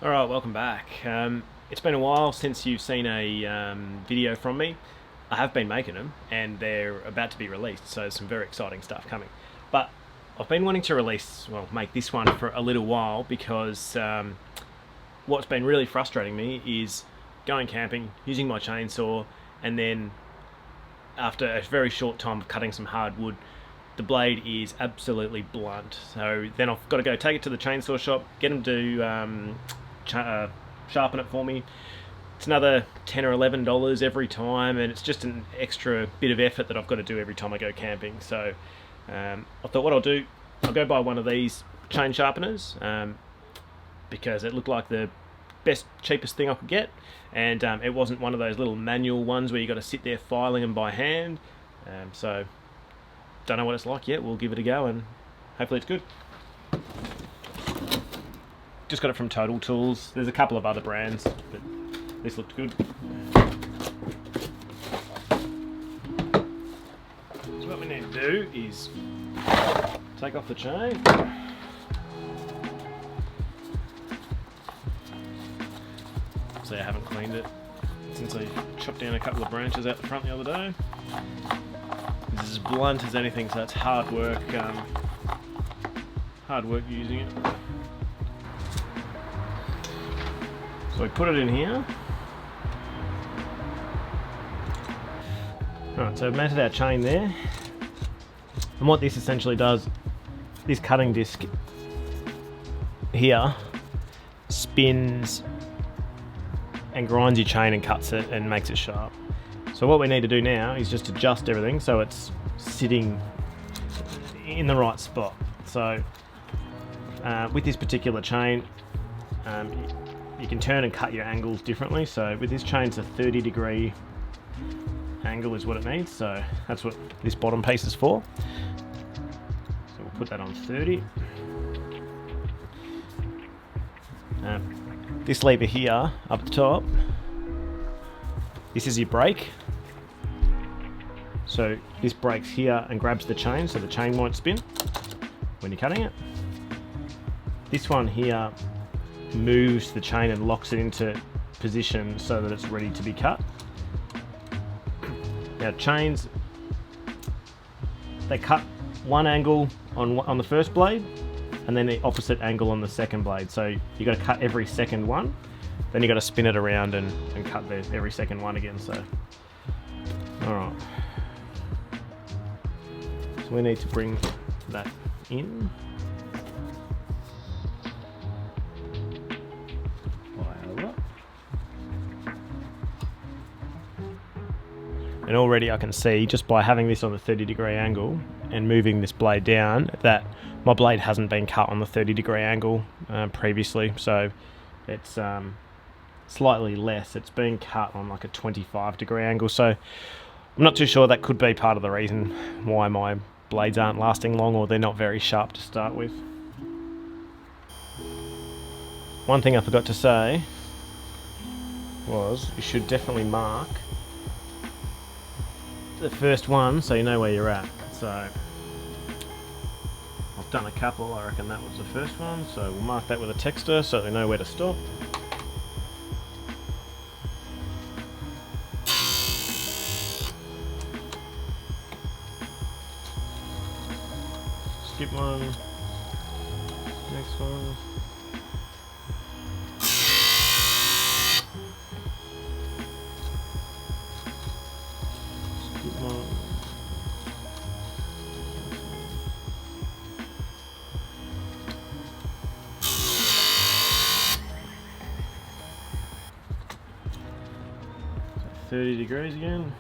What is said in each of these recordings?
Alright, welcome back. It's been a while since you've seen a video from me. I have been making them and they're about to be released, so there's some very exciting stuff coming. But I've been wanting to make this one for a little while because what's been really frustrating me is going camping, using my chainsaw, and then after a very short time of cutting some hardwood, the blade is absolutely blunt. So then I've got to go take it to the chainsaw shop, get them to sharpen it for me. It's another $10 or $11 every time, and it's just an extra bit of effort that I've got to do every time I go camping. So I thought what I'll go buy one of these chain sharpeners because it looked like the cheapest thing I could get, and it wasn't one of those little manual ones where you got to sit there filing them by hand. So don't know what it's like yet. We'll give it a go and hopefully it's good. Just got it from Total Tools. There's a couple of other brands, but this looked good. So what we need to do is take off the chain. So I haven't cleaned it since I chopped down a couple of branches out the front the other day. This is as blunt as anything, so it's hard work using it. So we put it in here. Alright, so I've mounted our chain there. And what this essentially does, this cutting disc here spins and grinds your chain and cuts it and makes it sharp. So what we need to do now is just adjust everything so it's sitting in the right spot. So with this particular chain, you can turn and cut your angles differently. So with this chain, it's a 30-degree angle is what it needs. So that's what this bottom piece is for. So we'll put that on 30. This lever here up the top, this is your brake. So this breaks here and grabs the chain so the chain won't spin when you're cutting it. This one here moves the chain and locks it into position so that it's ready to be cut. Now chains, they cut one angle on the first blade and then the opposite angle on the second blade. So you got to cut every second one, then you got to spin it around and cut every second one again. So, all right. So we need to bring that in. And already I can see, just by having this on the 30-degree angle and moving this blade down, that my blade hasn't been cut on the 30-degree angle previously. So it's slightly less. It's been cut on like a 25-degree angle. So I'm not too sure. That could be part of the reason why my blades aren't lasting long, or they're not very sharp to start with. One thing I forgot to say was you should definitely mark the first one so you know where you're at. So I've done a couple. I reckon that was the first one, so we'll mark that with a texter so we know where to stop. Skip one, next one. So 30 degrees again.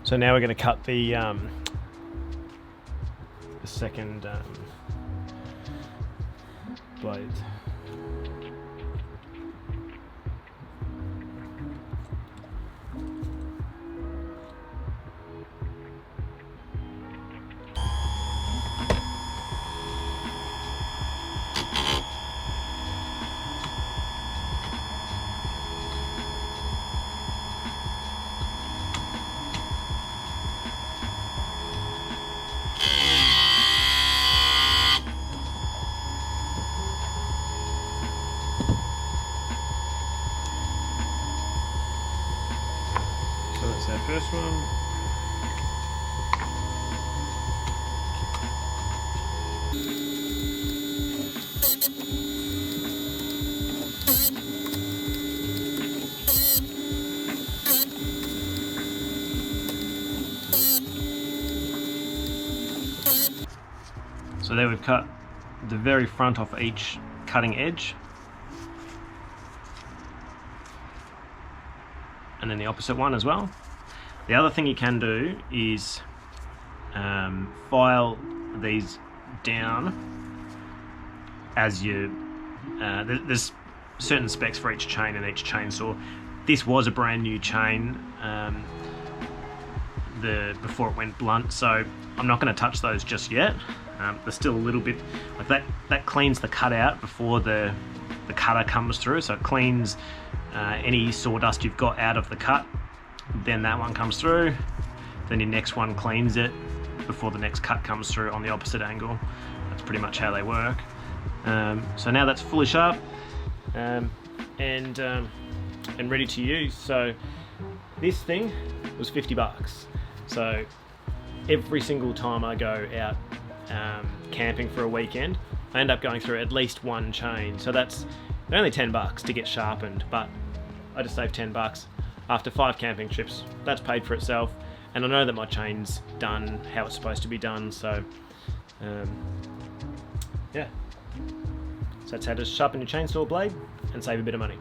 So now we're going to cut the second blade. first one. So there we've cut the very front off each cutting edge, and then the opposite one as well. The other thing you can do is file these down as you, there's certain specs for each chain and each chainsaw. This was a brand new chain before it went blunt, so I'm not going to touch those just yet. There's still a little bit like that cleans the cutout before the cutter comes through, so it cleans any sawdust you've got out of the cut. Then that one comes through, then your next one cleans it before the next cut comes through on the opposite angle. That's pretty much how they work. So now that's fully sharp and ready to use. So this thing was 50 bucks. So every single time I go out camping for a weekend, I end up going through at least one chain. So that's only 10 bucks to get sharpened, but I just saved 10 bucks. After 5 camping trips, that's paid for itself. And I know that my chain's done how it's supposed to be done, so yeah. So that's how to sharpen your chainsaw blade and save a bit of money.